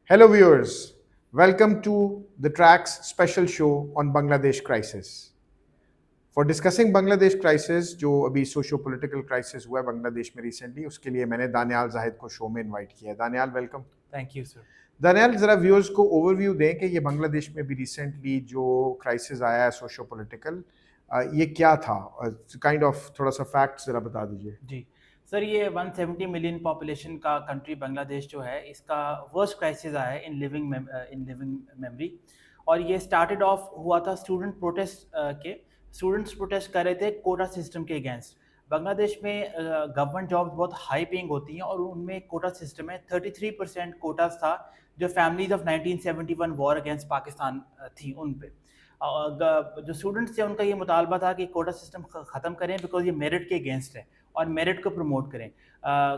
Hello, viewers. Welcome to the Tracks special show on Bangladesh crisis. For discussing Bangladesh crisis, जो अभी socio political crisis हुआ है बांग्लादेश में recently, उसके लिए मैंने दानियाल जाहिद को शो में इनवाइट किया है. Daniyal, welcome. Thank you sir. Daniyal, ज़रा व्यूअर्स को ओवरव्यू दें कि ये बांग्लादेश में भी रिसेंटली जो क्राइसिस आया है सोशो पोलिटिकल, ये क्या था? काइंड ऑफ थोड़ा सा फैक्ट ज़रा बता दीजिए. जी सर, ये 170 मिलियन पॉपुलेशन का कंट्री बांग्लादेश जो है, इसका वर्स्ट क्राइसिस आया है इन लिविंग मेमोरी. और ये स्टार्टेड ऑफ हुआ था स्टूडेंट प्रोटेस्ट के. स्टूडेंट्स प्रोटेस्ट कर रहे थे कोटा सिस्टम के अगेंस्ट. बांग्लादेश में गवर्नमेंट जॉब्स बहुत हाई पेइंग होती हैं और उनमें कोटा सिस्टम है. 33% कोटास था जो families of 1971 war against Pakistan थी उन पे. जो स्टूडेंट्स थे उनका ये मुतालबा था कि कोटा सिस्टम ख़त्म करें बिकॉज ये मेरिट के अगेंस्ट है और मेरिट को प्रमोट करें.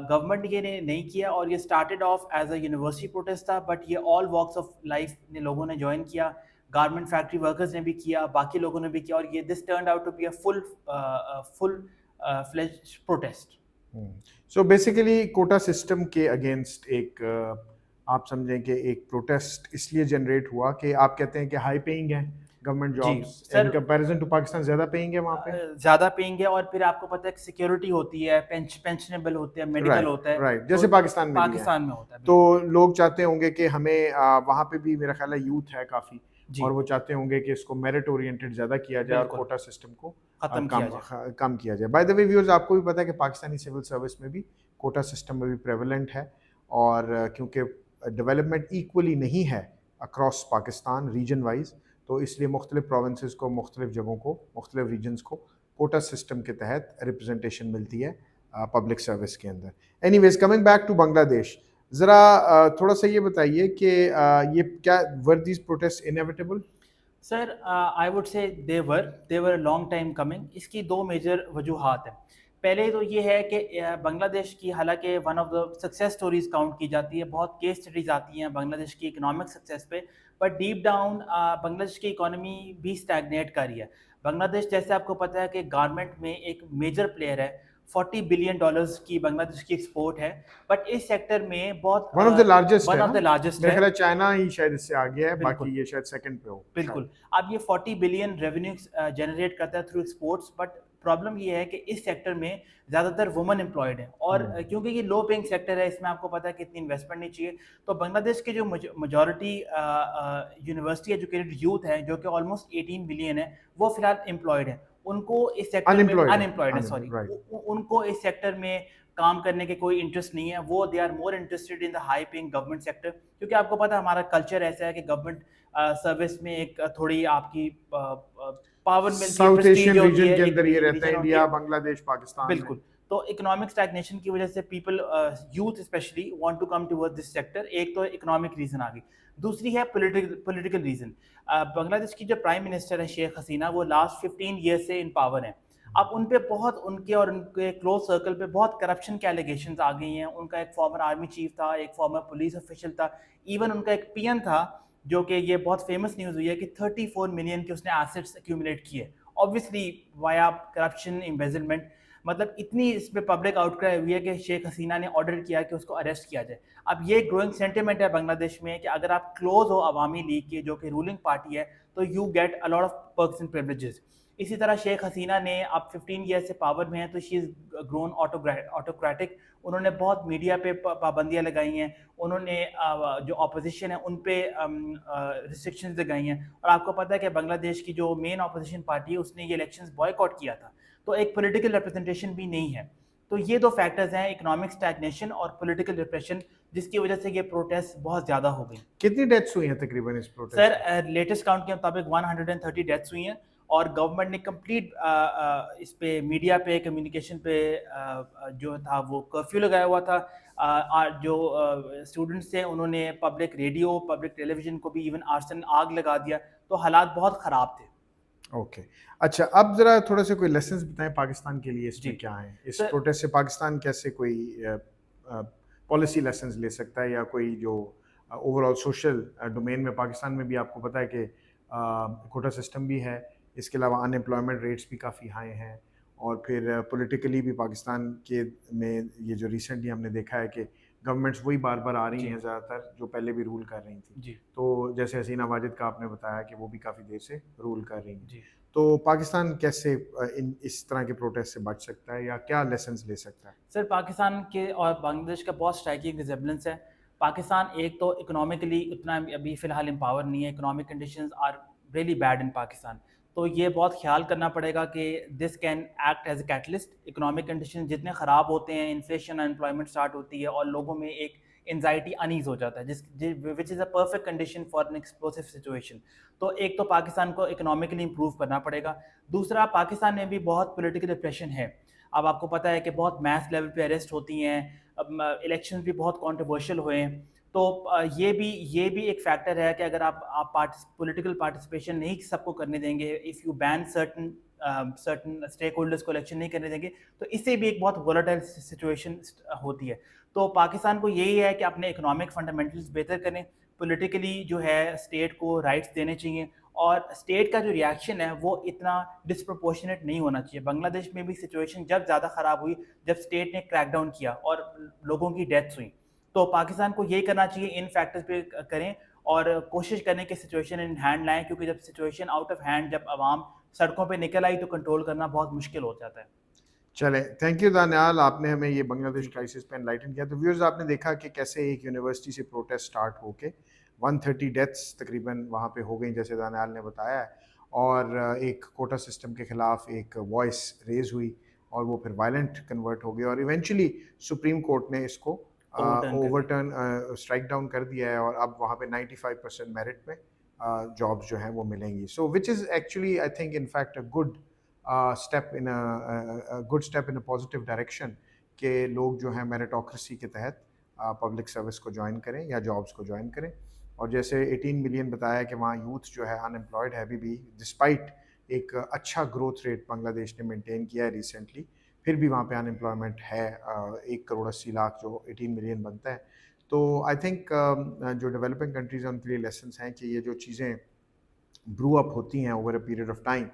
गवर्नमेंट ये ने नहीं किया और ये started off as a university protest था, बट ये ऑल वॉक्स ऑफ लाइफ ने लोगों ने ज्वाइन किया. गारमेंट फैक्ट्री वर्कर्स ने भी किया, बाकी लोगों ने भी किया, और ये this turned out to be a full fledged protest. So basically quota system के अगेंस्ट एक आप समझें कि एक प्रोटेस्ट इसलिए जनरेट हुआ कि आप कहते हैं कि हाई पेइंग है government jobs in comparison to Pakistan ज़्यादा पेइंग है वहाँ पे. ज़्यादा पेइंग है और फिर आपको पता है सिक्योरिटी होती है, पेंशनेबल होते हैं, मेडिकल होता है. राइट, जैसे पाकिस्तान में होता है. तो लोग चाहते होंगे कि हमें वहाँ पे भी मेरा ख्याल है यूथ है काफ़ी, और वो चाहते होंगे कि इसको मेरिट ओरिएंटेड ज़्यादा किया जाए और कोटा सिस्टम को कम किया जाए. बाय द वे व्यूअर्स, आपको भी पता है कि पाकिस्तानी सिविल सर्विस में भी कोटा सिस्टम में भी प्रेवलेंट है, और क्योंकि डेवलपमेंट इक्वली नहीं है अक्रॉस पाकिस्तान रीजन वाइज, तो इसलिए मुख्तलिफ प्रोविंसेस को, मुख्तलिफ जगहों को, मुख्तलिफ रीजन्स को कोटा सिस्टम के तहत रिप्रेजेंटेशन मिलती है पब्लिक सर्विस के अंदर. Anyways, coming back to Bangladesh, ज़रा थोड़ा सा ये बताइए कि ये क्या were these protest inevitable? Sir, I would say they were long time coming. इसकी दो मेजर वजूहात हैं. पहले तो ये है कि बांग्लादेश की हालांकि one of the success stories count की जाती है, बहुत केस स्टडीज आती हैं बांग्लादेश की इकोनॉमिक सक्सेस पे, बट डीप डाउन बांग्लादेश की इकोनॉमी भी स्टैग्नेट कर रही है. बांग्लादेश, जैसे आपको पता है कि गारमेंट में एक मेजर प्लेयर है. $40 बिलियन की बांग्लादेश की एक्सपोर्ट है, बट इस सेक्टर में बहुत वन ऑफ द लार्जेस्ट है. मेरे ख्याल चाइना ही शायद इससे आगे है, बाकी ये शायद सेकंड पे हो. बिल्कुल. अब ये 40 बिलियन रेवेन्यू जनरेट करता है थ्रू एक्सपोर्ट्स, बट प्रॉब्लम ये है कि इस सेक्टर में ज़्यादातर वुमन एम्प्लॉयड हैं, और क्योंकि ये लो पेइंग सेक्टर है, इसमें आपको पता है कि इतनी इन्वेस्टमेंट नहीं चाहिए. तो बांग्लादेश के जो मेजॉरिटी यूनिवर्सिटी एजुकेटेड यूथ हैं, जो कि ऑलमोस्ट 18 मिलियन है, वो फिलहाल एम्प्लॉयड हैं. उनको इस सेक्टर में अनएम्प्लॉयड है, सॉरी, उनको इस सेक्टर में काम करने के कोई इंटरेस्ट नहीं है. वो they are more interested in the high paying government sector, क्योंकि आपको पता है हमारा कल्चर ऐसा है कि गवर्नमेंट सर्विस में एक थोड़ी आपकी पावर मिलती है, साउथ एशियन रीजन के अंदर ये रहता है, इंडिया, बांग्लादेश, पाकिस्तान. बिल्कुल. तो इकोनॉमिक स्टैग्नेशन की वजह से people, youth especially, want to come towards this sector. एक तो इकोनॉमिक रीजन आ गई, दूसरी है पॉलिटिकल रीजन. बांग्लादेश की जो प्राइम मिनिस्टर है शेख हसीना, वो लास्ट 15 ईयर से इन पावर हैं. अब उन पे बहुत, उनके और उनके क्लोज सर्कल पे बहुत करप्शन के एलिगेशंस आ गई हैं. उनका एक फॉर्मर आर्मी चीफ था, एक फॉर्मर पुलिस ऑफिशियल था, इवन उनका एक पीएन था, जो कि ये बहुत फेमस न्यूज़ हुई है कि 34 मिलियन के उसने एसेट्स एक्यूमुलेट किए, ऑब्वियसली वाया करप्शन, एम्बेजलमेंट. मतलब इतनी इस पर पब्लिक आउटक्राई हुई है कि शेख हसीना ने ऑर्डर किया कि उसको अरेस्ट किया जाए. अब ये ग्रोइंग सेंटिमेंट है बांग्लादेश में कि अगर आप क्लोज हो अवामी लीग के, जो कि रूलिंग पार्टी है, तो you get a lot of perks and privileges. इसी तरह शेख हसीना ने अब 15 ईयर से पावर में है, तो शी इज़ ग्रोन ऑटोक्रेटिक. उन्होंने बहुत मीडिया पे पाबंदियाँ लगाई हैं. उन्होंने जो अपोजिशन है उन पे रिस्ट्रिक्शंस लगाई हैं. और आपको पता है कि बांग्लादेश की जो मेन अपोजिशन पार्टी है, उसने ये इलेक्शंस बॉयकॉट किया था. तो एक पॉलिटिकल रिप्रेजेंटेशन भी नहीं है. तो ये दो फैक्टर्स हैं, इकोनॉमिक स्टैग्नेशन और पॉलिटिकल रिप्रेशन, जिसकी वजह से ये प्रोटेस्ट बहुत ज़्यादा हो गई. कितनी डेथ्स हुई हैं तकरीबन इस प्रोटेस्ट? सर, लेटेस्ट काउंट के मुताबिक 130 डेथ्स हुई हैं, और गवर्नमेंट ने कंप्लीट इस पे मीडिया पे, कम्युनिकेशन पे जो था वो कर्फ्यू लगाया हुआ था. जो स्टूडेंट्स थे उन्होंने पब्लिक रेडियो, पब्लिक टेलीविज़न को भी इवन आर्सन आग लगा दिया. तो हालात बहुत ख़राब थे. ओके, अच्छा, अब ज़रा थोड़ा से कोई लेसन्स बताएं पाकिस्तान के लिए, इसमें क्या है? इस प्रोटेस्ट से पाकिस्तान कैसे कोई पॉलिसी लेसन्स ले सकता है, या कोई जो ओवरऑल सोशल डोमेन में पाकिस्तान में भी आपको पता है कि कोटा सिस्टम भी है, इसके अलावा अनएम्प्लॉयमेंट रेट्स भी काफ़ी हाई हैं, और फिर पॉलिटिकली भी पाकिस्तान के में ये जो रिसेंटली हमने देखा है कि گورنمنٹس وہی بار بار آ رہی جی ہیں زیادہ تر جو پہلے بھی رول کر رہی تھیں. جی تو جیسے حسینہ واجد کا آپ نے بتایا کہ وہ بھی کافی دیر سے رول کر رہی ہیں. جی. تو پاکستان کیسے اس طرح کے پروٹیسٹ سے بچ سکتا ہے یا کیا لیسنز لے سکتا ہے؟ سر پاکستان کے اور بنگلہ دیش کا بہت اسٹرائکنگ ریزیبلنس ہے. پاکستان ایک تو اکنامکلی اتنا ابھی فی الحال امپاور نہیں ہے, economic conditions are really bad in Pakistan. تو یہ بہت خیال کرنا پڑے گا کہ this can act as a catalyst. Economic condition جتنے خراب ہوتے ہیں, انفلیشن ان امپلائمنٹ اسٹارٹ ہوتی ہے اور لوگوں میں ایک انزائٹی انیز ہو جاتا ہے, which is a perfect condition for an explosive situation. تو ایک تو پاکستان کو اکنامکلی امپروو کرنا پڑے گا. دوسرا, پاکستان میں بھی بہت پولیٹیکل ریپریشن ہے. اب آپ کو پتہ ہے کہ بہت میس لیول پہ اریسٹ ہوتی ہیں, الیکشن بھی بہت کانٹروورشل ہوئے ہیں. تو یہ بھی ایک فیکٹر ہے کہ اگر آپ پولیٹیکل پارٹیسپیشن نہیں سب کو کرنے دیں گے, if you been certain stack holders کو الیکشن نہیں کرنے دیں گے, تو اس سے بھی ایک بہت وولٹائل سچویشن ہوتی ہے. تو پاکستان کو یہی ہے کہ اپنے اکنامک فنڈامنٹلز بہتر کریں, پولیٹیکلی جو ہے اسٹیٹ کو رائٹس دینے چاہیے, اور اسٹیٹ کا جو ریئیکشن ہے وہ اتنا ڈسپروپورشنیٹ نہیں ہونا چاہیے. بنگلہ دیش میں بھی سچویشن جب زیادہ خراب ہوئی جب اسٹیٹ نے کریک ڈاؤن کیا اور لوگوں کی ڈیتھس ہوئیں. تو پاکستان کو یہی کرنا چاہیے, ان فیکٹرز پہ کریں اور کوشش کریں کہ سچویشن ان ہینڈ لائیں, کیونکہ جب سچویشن آؤٹ آف ہینڈ, جب عوام سڑکوں پہ نکل آئی تو کنٹرول کرنا بہت مشکل ہو جاتا ہے. چلیں, تھینک یو دانیال, آپ نے ہمیں یہ بنگلہ دیش کرائسس پہ انلائٹن کیا. تو ویورز, آپ نے دیکھا کہ کیسے ایک یونیورسٹی سے پروٹیسٹ سٹارٹ ہو کے 130 ڈیتھس تقریباً وہاں پہ ہو گئیں جیسے دانیال نے بتایا ہے, اور ایک کوٹا سسٹم کے خلاف ایک وائس ریز ہوئی اور وہ پھر وائلنٹ کنورٹ ہو گئی, اور ایونچولی سپریم کورٹ نے اس کو اوورٹرن اسٹرائک ڈاؤن کر دیا ہے, اور اب وہاں پہ 95% میرٹ میں جابس جو ہیں وہ ملیں گی. So which is actually I think in fact a good step in good step in a positive direction کہ لوگ جو ہیں میرٹوکریسی کے تحت پبلک سروس کو جوائن کریں یا جابس کو جوائن کریں. اور جیسے 18 ملین بتایا کہ وہاں یوتھ جو ہے ان امپلائڈ ہے ابھی بھی, ڈسپائٹ ایک اچھا گروتھ ریٹ بنگلہ دیش نے مینٹین کیا ہے ریسنٹلی, پھر بھی وہاں پہ ان امپلائمنٹ ہے 1.80 کروڑ جو 18 ملین بنتا ہے. تو آئی تھنک جو ڈیولپنگ کنٹریز ہیں ان کے لیے لیسنس ہیں کہ یہ جو چیزیں برو اپ ہوتی ہیں over a period of time,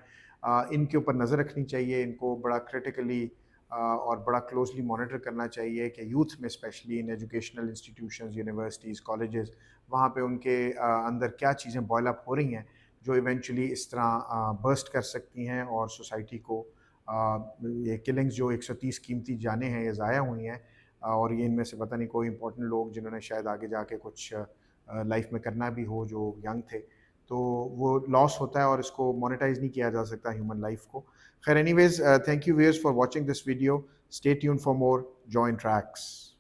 ان کے اوپر نظر رکھنی چاہیے, ان کو بڑا کرٹیکلی اور بڑا کلوزلی مانیٹر کرنا چاہیے کہ یوتھ میں especially in educational institutions, universities, colleges, وہاں پہ ان کے اندر کیا چیزیں بوائل اپ ہو رہی ہیں جو ایونچولی اس طرح برسٹ کر سکتی ہیں اور سوسائٹی کو یہ کلنگز جو 130 قیمتی جانیں ہیں یہ ضائع ہوئی ہیں, اور یہ ان میں سے پتہ نہیں کوئی امپورٹنٹ لوگ جنہوں نے شاید آگے جا کے کچھ لائف میں کرنا بھی ہو جو ینگ تھے, تو وہ لاس ہوتا ہے اور اس کو مونیٹائز نہیں کیا جا سکتا ہیومن لائف کو. خیر, anyways, thank you viewers for watching this video. Stay tune for more join treks.